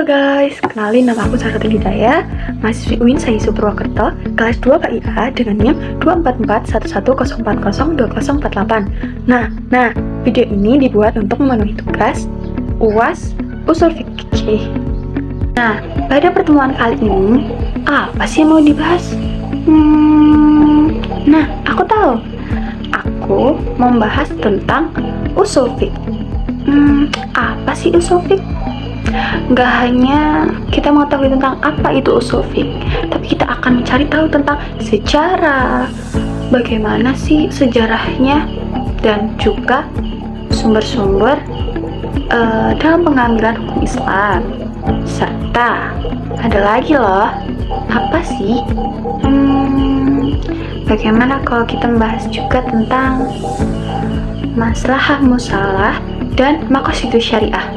Halo guys, kenalin nama aku Sarati Hidayah, mahasiswi UIN Sahisu Purwokerto, kelas 2 KIA dengan NIM 24411104048. Nah, video ini dibuat untuk memenuhi tugas UAS Usul Fikih. Nah, pada pertemuan kali ini, apa sih yang mau dibahas? Nah, aku tahu. Aku membahas tentang usul fikih. Apa sih usul fikih? Nggak hanya kita mengetahui tentang apa itu usul fikih, tapi kita akan mencari tahu tentang sejarah, bagaimana sih sejarahnya, dan juga sumber-sumber dalam pengambilan hukum Islam. Serta ada lagi loh, apa sih? Bagaimana kalau kita membahas juga tentang maslahah musalah dan maqasid syariah?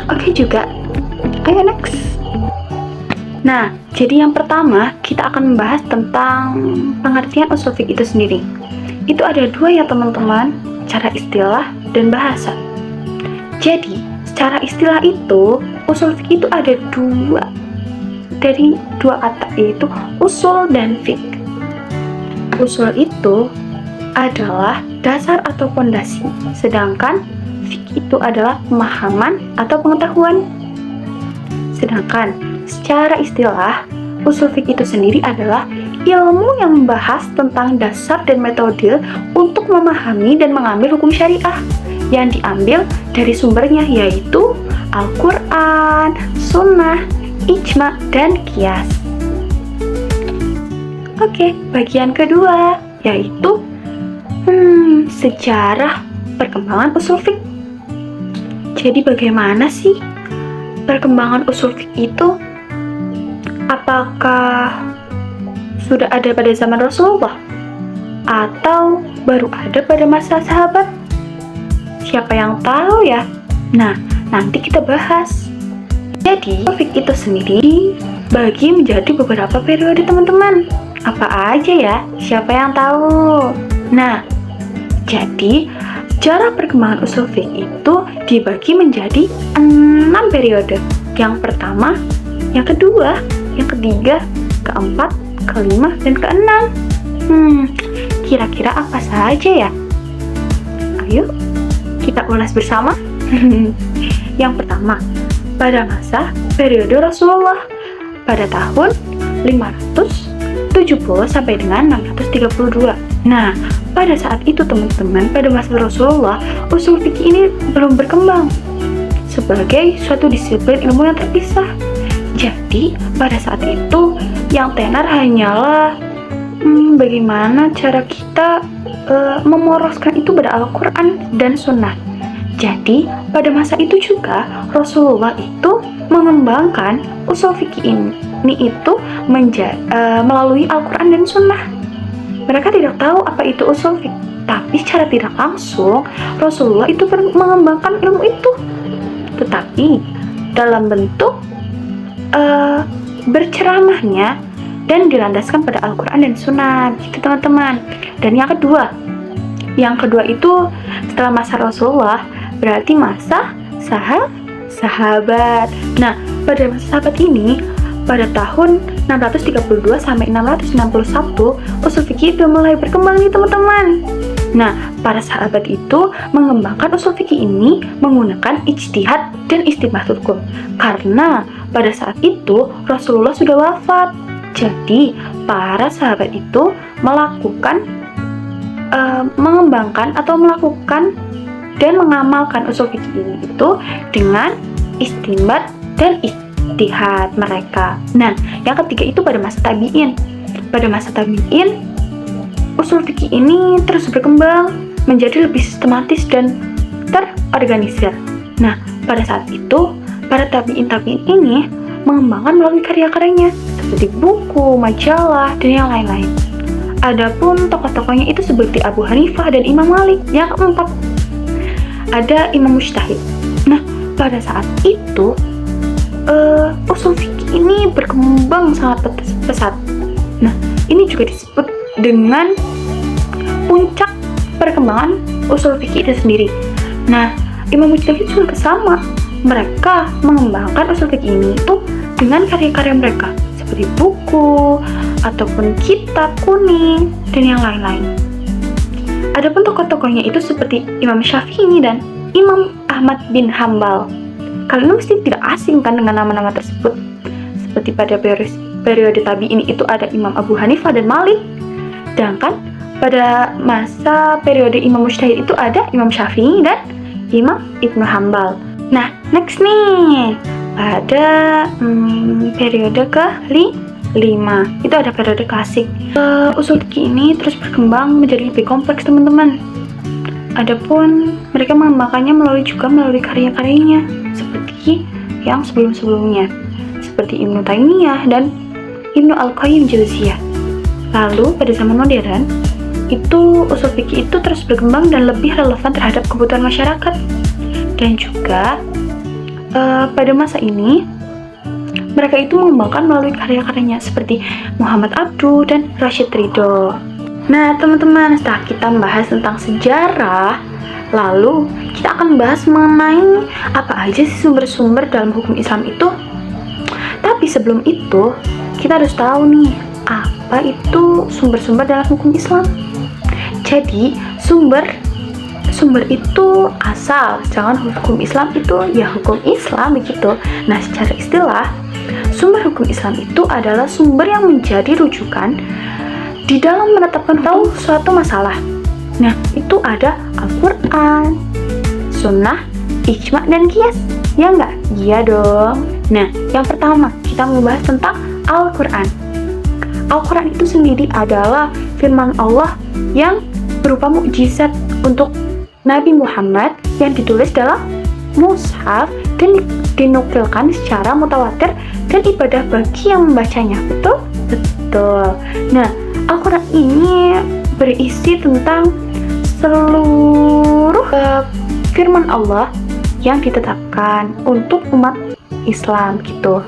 Oke juga. Ayo next. Nah, jadi yang pertama kita akan membahas tentang pengertian usul fikih itu sendiri. Itu ada dua ya teman-teman, cara istilah dan bahasa. Jadi, secara istilah itu, usul fikih itu ada dari dua kata, yaitu usul dan fiqh. Usul itu adalah dasar atau fondasi, sedangkan fikih itu adalah pemahaman atau pengetahuan. Sedangkan secara istilah, usul fikih itu sendiri adalah ilmu yang membahas tentang dasar dan metode untuk memahami dan mengambil hukum syariah yang diambil dari sumbernya, yaitu Al-Quran, Sunnah, Ijma, dan Qiyas. Oke, bagian kedua yaitu sejarah perkembangan usul fikih. Jadi bagaimana sih perkembangan usul fikih itu? Apakah sudah ada pada zaman Rasulullah? Atau baru ada pada masa sahabat? Siapa yang tahu ya? Nah, nanti kita bahas. Jadi, usul fikih itu sendiri dibagi menjadi beberapa periode teman-teman. Apa aja ya? Siapa yang tahu? Nah, jadi sejarah perkembangan usul fikih itu dibagi menjadi 6 periode. Yang pertama, yang kedua, yang ketiga, keempat, kelima, dan keenam. Kira-kira apa saja ya? Ayo, kita ulas bersama. Yang pertama, pada masa periode Rasulullah pada tahun 570 sampai dengan 632. Nah, pada saat itu teman-teman, pada masa Rasulullah, usul fikih ini belum berkembang sebagai suatu disiplin ilmu yang terpisah. Jadi, pada saat itu yang tenar hanyalah bagaimana cara kita memoroskan itu pada Al-Quran dan Sunnah. Jadi, pada masa itu juga Rasulullah itu mengembangkan usul fikih ini itu melalui Al-Quran dan Sunnah. Mereka tidak tahu apa itu usul fikih, tapi secara tidak langsung Rasulullah itu mengembangkan ilmu itu, tetapi dalam bentuk berceramahnya dan dilandaskan pada Al-Quran dan Sunnah, gitu teman-teman. Dan yang kedua itu setelah masa Rasulullah, berarti masa sahabat. Nah, pada masa sahabat ini, pada tahun 632 sampai 661, usul fikih itu mulai berkembang nih teman-teman. Nah, para sahabat itu mengembangkan usul fikih ini menggunakan ijtihad dan istinbat hukum. Karena pada saat itu Rasulullah sudah wafat. Jadi, para sahabat itu mengembangkan atau melakukan dan mengamalkan usul fikih ini itu dengan istinbat dan ijtihad mereka. Nah, yang ketiga itu pada masa tabi'in. Pada masa tabi'in, usul fikih ini terus berkembang menjadi lebih sistematis dan terorganisir. Nah, pada saat itu, para tabi'in ini mengembangkan melalui karya-karyanya seperti buku, majalah, dan yang lain-lain. Adapun tokoh-tokohnya itu seperti Abu Hanifah dan Imam Malik. Yang keempat, ada Imam Mujtahid. Nah, pada saat itu usul fikih ini berkembang sangat pesat. Nah, ini juga disebut dengan puncak perkembangan usul fikih itu sendiri. Nah, Imam Mujtahid juga sama. mereka mengembangkan usul fikih ini itu dengan karya-karya mereka seperti buku ataupun kitab kuning dan yang lain-lain. Adapun tokoh-tokohnya itu seperti Imam Syafi'i dan Imam Ahmad bin Hambal. Kalian mesti tidak asing kan dengan nama-nama tersebut. Seperti pada periode tabi'in itu ada Imam Abu Hanifah dan Malik. Sedangkan pada masa periode Imam Mujtahid itu ada Imam Syafi'i dan Imam Ibnu Hambal. Nah, next nih, pada periode ke-5 itu ada periode klasik. Usul fikih ini terus berkembang menjadi lebih kompleks, teman-teman. Adapun mereka mengembangkannya melalui karya-karyanya seperti yang sebelum-sebelumnya, seperti Ibnu Taimiyah dan Ibnu Al-Qayyim Jauziyah. Lalu pada zaman modern itu usul fikih itu terus berkembang dan lebih relevan terhadap kebutuhan masyarakat. Dan juga pada masa ini mereka itu mengembangkan melalui karya-karyanya seperti Muhammad Abduh dan Rashid Ridho. Nah teman-teman, setelah kita membahas tentang sejarah, lalu kita akan bahas mengenai apa aja sih sumber-sumber dalam hukum Islam itu. Tapi sebelum itu kita harus tahu nih, apa itu sumber-sumber dalam hukum Islam. Jadi sumber itu asal, jangan hukum Islam itu ya hukum Islam begitu. Nah secara istilah, sumber hukum Islam itu adalah sumber yang menjadi rujukan di dalam menetapkan tahu suatu masalah. Nah itu ada Al-Quran, Sunnah, Ijma, dan Qiyas. Ya enggak? Iya dong. Nah yang pertama kita membahas tentang Al-Quran. Al-Quran itu sendiri adalah firman Allah yang berupa mukjizat untuk Nabi Muhammad yang ditulis dalam mushaf dan dinukilkan secara mutawatir dan ibadah bagi yang membacanya. Betul? Betul. Nah, Al-Quran ini berisi tentang seluruh firman Allah yang ditetapkan untuk umat Islam gitu.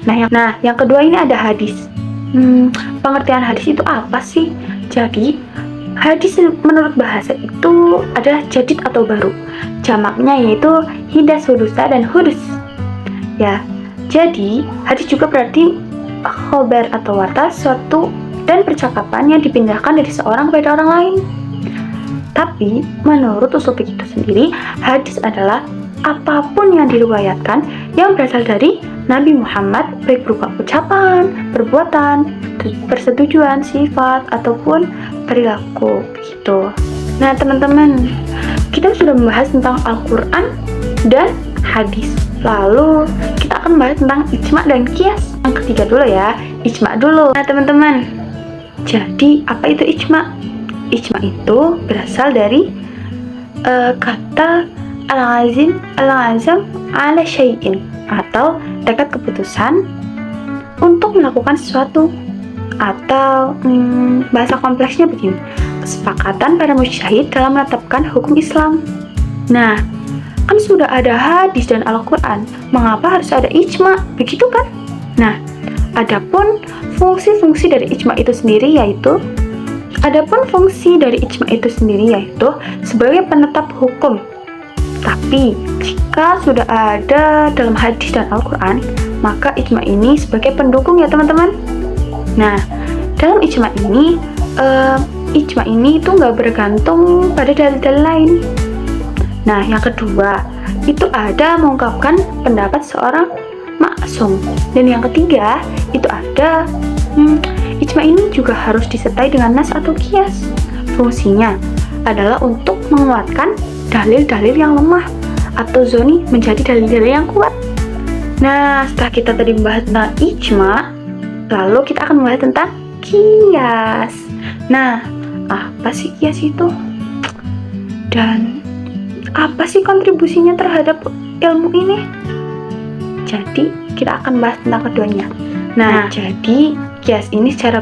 Nah, yang kedua ini ada hadis. Pengertian hadis itu apa sih? Jadi hadis menurut bahasa itu adalah jadid atau baru. Jamaknya yaitu hidas, hudusa, dan hudus. Ya, jadi hadis juga berarti khobar atau warta, suatu dan percakapan yang dipindahkan dari seorang kepada orang lain. Tapi menurut usul fikih itu sendiri, hadis adalah apapun yang diriwayatkan yang berasal dari Nabi Muhammad, baik berupa ucapan, perbuatan, persetujuan, sifat, ataupun perilaku gitu. Nah teman-teman, kita sudah membahas tentang Al-Quran dan hadis. Lalu kita akan bahas tentang ijma dan qiyas. Yang ketiga dulu ya, ijma dulu. Nah teman-teman, jadi apa itu ijma? Ijma itu berasal dari kata al-azim ala syai'in, atau tekad keputusan untuk melakukan sesuatu, atau bahasa kompleksnya begini, kesepakatan para mujtahid dalam menetapkan hukum Islam. Nah, kan sudah ada hadis dan Al-Quran, mengapa harus ada ijma, begitu kan? Nah, adapun fungsi dari ijma itu sendiri yaitu sebagai penetap hukum. Tapi jika sudah ada dalam hadis dan Al-Quran, maka ijma ini sebagai pendukung ya teman-teman. Nah, dalam ijma ini itu nggak bergantung pada dalil-dalil lain. Nah, yang kedua itu ada mengungkapkan pendapat seorang maksum. Dan yang ketiga itu ada ijma ini juga harus disertai dengan nas atau qiyas. Fungsinya adalah untuk menguatkan dalil-dalil yang lemah atau zoni menjadi dalil-dalil yang kuat. Nah, setelah kita tadi membahas tentang ijma, lalu kita akan membahas tentang qiyas. Nah, apa sih qiyas itu? Dan apa sih kontribusinya terhadap ilmu ini? Jadi, kita akan bahas tentang keduanya. Nah, jadi qiyas ini secara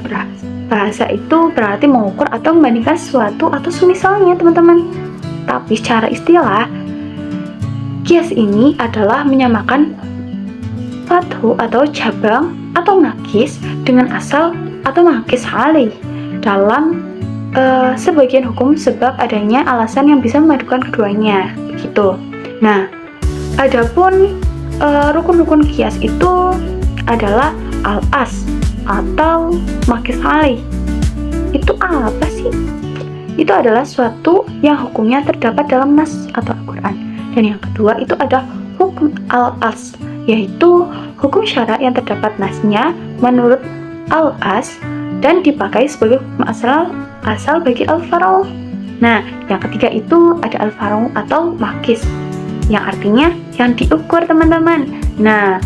bahasa itu berarti mengukur atau membandingkan sesuatu atau semisalnya, teman-teman. Tapi secara istilah, qiyas ini adalah menyamakan fathu atau cabang atau nakis dengan asal atau nakis alaih dalam sebagian hukum sebab adanya alasan yang bisa memadukan keduanya gitu. Nah, Adapun rukun-rukun kias itu adalah al-as atau makis alaih. Itu apa sih? Itu adalah suatu yang hukumnya terdapat dalam nas atau Al-Quran. Dan yang kedua itu ada hukum al-as, yaitu hukum syara yang terdapat nasnya menurut al-as dan dipakai sebagai hukum asal bagi al-faro'. Nah, yang ketiga itu ada al-faro' atau makis, yang artinya yang diukur, teman-teman. Nah,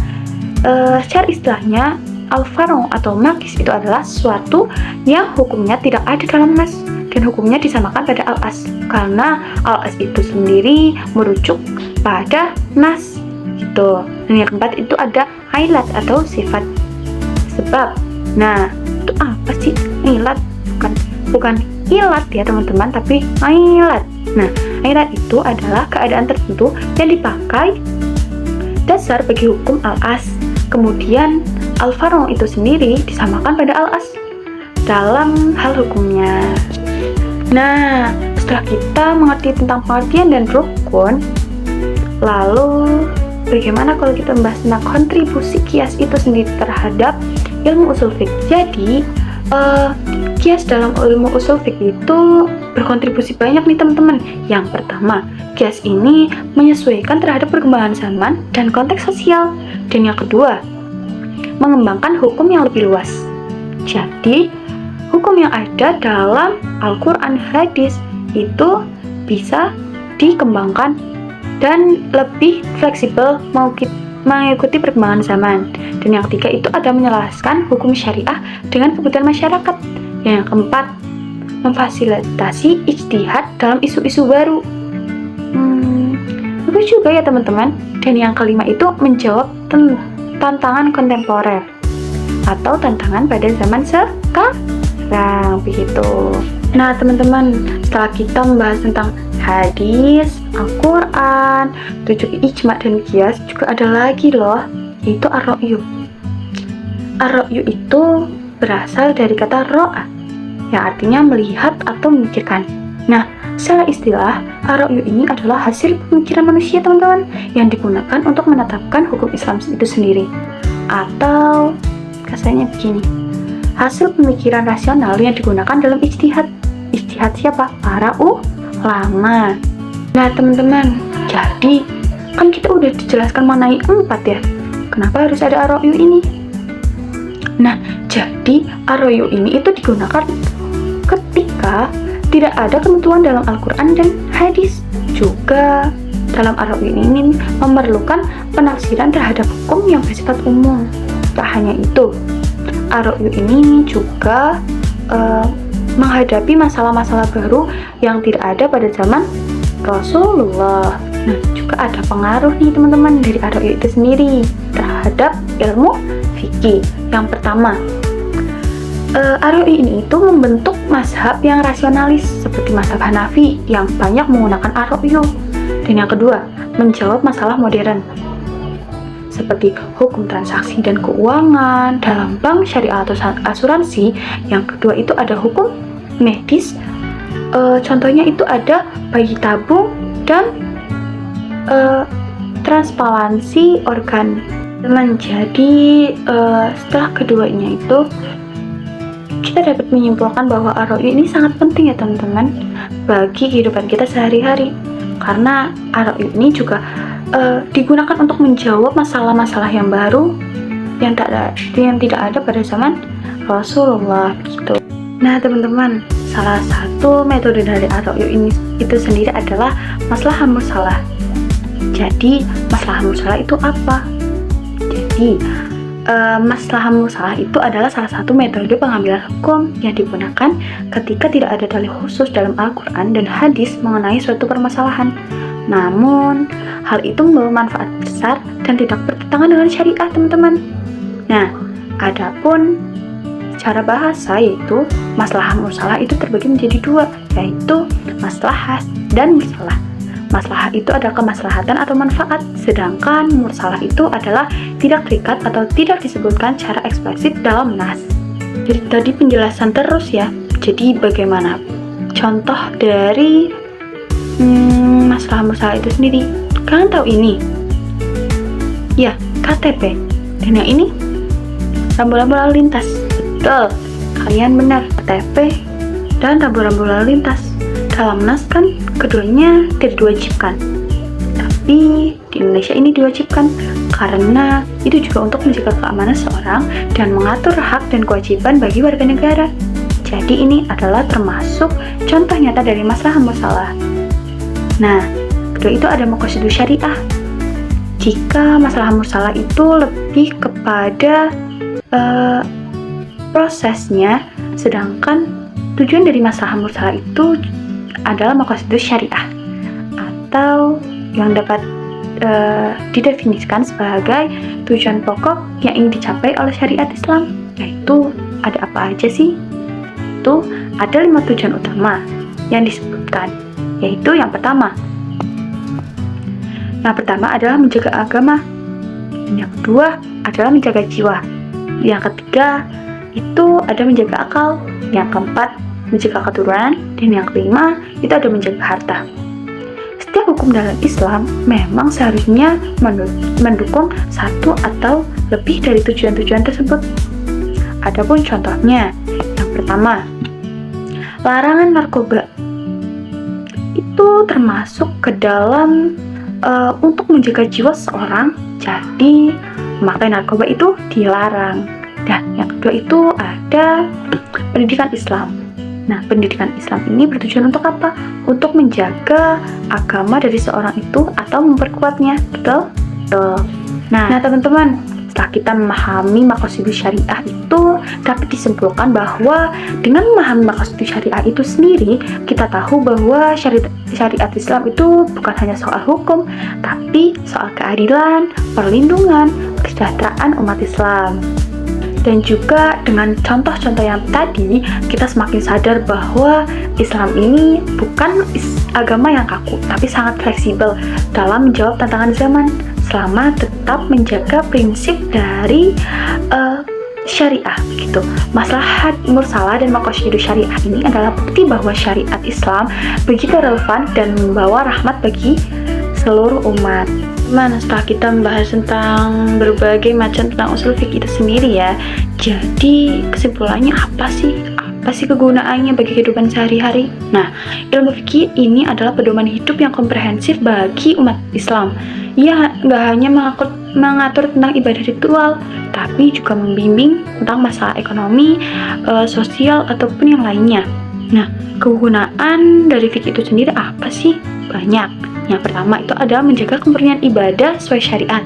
secara istilahnya al-faro' atau makis itu adalah suatu yang hukumnya tidak ada dalam nas dan hukumnya disamakan pada al-as, karena al-as itu sendiri merujuk pada nas gitu. Dan yang keempat itu ada ilat atau sifat sebab. Nah, itu apa sih ilat? Bukan ilat ya teman-teman, tapi ilat. Nah, ilat itu adalah keadaan tertentu yang dipakai dasar bagi hukum al-as. Kemudian al-faro' itu sendiri disamakan pada al-as dalam hal hukumnya. Nah, setelah kita mengerti tentang pengertian dan rukun, lalu bagaimana kalau kita membahas tentang kontribusi kias itu sendiri terhadap ilmu usul fiqh? Jadi, kias dalam ilmu usul fiqh itu berkontribusi banyak nih teman-teman. Yang pertama, kias ini menyesuaikan terhadap perkembangan zaman dan konteks sosial. Dan yang kedua, mengembangkan hukum yang lebih luas. Jadi, hukum yang ada dalam Al-Quran, hadis itu bisa dikembangkan dan lebih fleksibel mengikuti perkembangan zaman. Dan yang ketiga itu ada menjelaskan hukum syariah dengan kebutuhan masyarakat. Yang keempat, memfasilitasi ijtihad dalam isu-isu baru. Bagus juga ya teman-teman. Dan yang kelima itu menjawab tantangan kontemporer atau tantangan pada zaman sekarang begitu. Nah teman-teman, setelah kita membahas tentang hadis, Al-Quran, rujuk ijma dan kias, juga ada lagi loh, yaitu ar-ra'yu. Ar-ra'yu itu berasal dari kata ro'a, yang artinya melihat atau memikirkan. Nah, secara istilah, ar-ra'yu ini adalah hasil pemikiran manusia teman-teman, yang digunakan untuk menetapkan hukum Islam itu sendiri. Atau kasarnya begini, hasil pemikiran rasional yang digunakan dalam ijtihad. Ijtihad siapa? Para ulama. Nah teman-teman, jadi kan kita udah dijelaskan mengenai 4 ya. Kenapa harus ada ar-ra'yu ini? Nah, jadi ar-ra'yu ini itu digunakan ketika tidak ada ketentuan dalam Al-Quran dan hadis. Juga dalam ar-ra'yu ini memerlukan penafsiran terhadap hukum yang bersifat umum. Tak hanya itu, ar-ra'yu ini juga menghadapi masalah-masalah baru yang tidak ada pada zaman Rasulullah. Nah, juga ada pengaruh nih teman-teman dari ar-ra'yu itu sendiri terhadap ilmu fikih. Yang pertama, ar-ra'yu ini itu membentuk mazhab yang rasionalis seperti mazhab Hanafi yang banyak menggunakan ar-ra'yu. Dan yang kedua, menjawab masalah modern seperti hukum transaksi dan keuangan dalam bank, syariah atau asuransi. Yang kedua itu ada hukum medis, contohnya itu ada bayi tabung dan transplantasi organ. Jadi setelah keduanya itu kita dapat menyimpulkan bahwa ar-ra'yu ini sangat penting ya teman-teman bagi kehidupan kita sehari-hari, karena ar-ra'yu ini juga digunakan untuk menjawab masalah-masalah yang baru yang tidak ada pada zaman Rasulullah gitu. Nah teman-teman, salah satu metode dari ar-ra'yu ini itu sendiri adalah maslahah mursalah. Jadi maslahah mursalah itu apa? Jadi maslahah mursalah itu adalah salah satu metode pengambilan hukum yang digunakan ketika tidak ada dalil khusus dalam Al-Quran dan hadis mengenai suatu permasalahan. Namun hal itu membawa manfaat besar dan tidak bertentangan dengan syariah teman-teman. Nah, adapun cara bahasa yaitu maslahah mursalah itu terbagi menjadi dua, yaitu maslahah dan mursalah. Maslahah itu adalah kemaslahatan atau manfaat, sedangkan mursalah itu adalah tidak terikat atau tidak disebutkan secara eksplisit dalam nas. Jadi tadi penjelasan terus ya. Jadi bagaimana contoh dari maslahah mursalah itu sendiri? Kalian tahu ini Ya, KTP. Dan yang ini, rambu-rambu lalu lintas. Betul, kalian benar, KTP dan rambu-rambu lalu lintas. Dalam nas kan keduanya tidak diwajibkan, tapi di Indonesia ini diwajibkan karena itu juga untuk menjaga keamanan seorang dan mengatur hak dan kewajiban bagi warga negara. Jadi ini adalah termasuk contoh nyata dari masalah musalah. Nah, kedua itu ada maqasidus syariah. Jika masalah musalah itu lebih kepada prosesnya, sedangkan tujuan dari masalah musalah itu adalah maqasidus syariah, atau yang dapat didefinisikan sebagai tujuan pokok yang ingin dicapai oleh syariat Islam. Yaitu ada apa aja sih? Itu ada 5 tujuan utama yang disebutkan, yaitu yang pertama adalah menjaga agama, yang kedua adalah menjaga jiwa, yang ketiga itu ada menjaga akal, yang keempat menjaga keturunan, dan yang kelima itu ada menjaga harta. Setiap hukum dalam Islam memang seharusnya mendukung satu atau lebih dari tujuan-tujuan tersebut. Adapun contohnya, yang pertama, larangan narkoba itu termasuk ke dalam untuk menjaga jiwa seorang, jadi memakai narkoba itu dilarang. Dan yang kedua itu ada pendidikan Islam. Nah, pendidikan Islam ini bertujuan untuk apa? Untuk menjaga agama dari seorang itu atau memperkuatnya. Betul? Betul. Nah teman-teman, setelah kita memahami maqasidus syariah itu, dapat disimpulkan bahwa dengan memahami maqasidus syariah itu sendiri, kita tahu bahwa syariat Islam itu bukan hanya soal hukum, tapi soal keadilan, perlindungan, kesejahteraan umat Islam. Dan juga dengan contoh-contoh yang tadi, kita semakin sadar bahwa Islam ini bukan agama yang kaku, tapi sangat fleksibel dalam menjawab tantangan zaman, selama tetap menjaga prinsip dari syariah gitu. Maslahat mursalah dan maqasidus syariah ini adalah bukti bahwa syariat Islam begitu relevan dan membawa rahmat bagi seluruh umat. Setelah kita membahas tentang berbagai macam tentang usul fikih itu sendiri ya, jadi kesimpulannya apa sih kegunaannya bagi kehidupan sehari-hari? Nah, ilmu fikih ini adalah pedoman hidup yang komprehensif bagi umat Islam. Ia nggak hanya mengatur tentang ibadah ritual, tapi juga membimbing tentang masalah ekonomi, sosial, ataupun yang lainnya. Nah, kegunaan dari fikih itu sendiri apa sih? Banyak. Yang pertama itu adalah menjaga kemurnian ibadah sesuai syariat.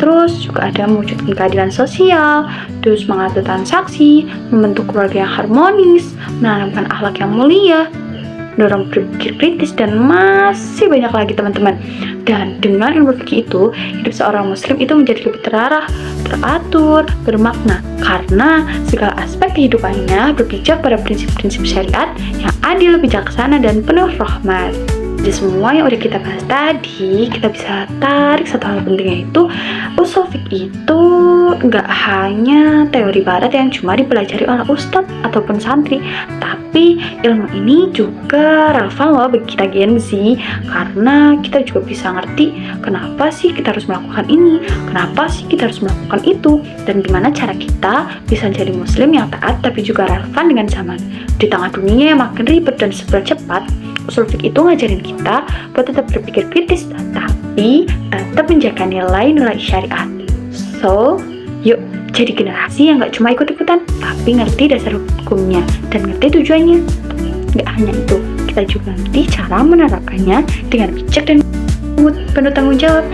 Terus juga ada mewujudkan keadilan sosial, terus mengatur transaksi, membentuk keluarga yang harmonis, menanamkan akhlak yang mulia, dorong berpikir kritis, dan masih banyak lagi teman-teman. Dan dengan ilmu fikih itu, hidup seorang muslim itu menjadi lebih terarah, teratur, bermakna, karena segala aspek kehidupannya berpijak pada prinsip-prinsip syariat yang adil, bijaksana, dan penuh rahmat. Jadi semua yang udah kita bahas tadi, kita bisa tarik satu hal penting, yaitu usul fikih itu nggak hanya teori barat yang cuma dipelajari oleh ustadz ataupun santri, tapi ilmu ini juga relevan loh bagi kita Gen Z, karena kita juga bisa ngerti kenapa sih kita harus melakukan ini, kenapa sih kita harus melakukan itu, dan gimana cara kita bisa jadi muslim yang taat tapi juga relevan dengan zaman. Di tengah dunia yang makin ribet dan serba cepat, usul fikih itu ngajarin kita buat tetap berpikir kritis, tapi tetap menjaga nilai-nilai syariat. So, yuk jadi generasi yang gak cuma ikut-ikutan, tapi ngerti dasar hukumnya dan ngerti tujuannya. Gak hanya itu, kita juga ngerti cara menerapkannya dengan bijak dan penuh tanggung jawab.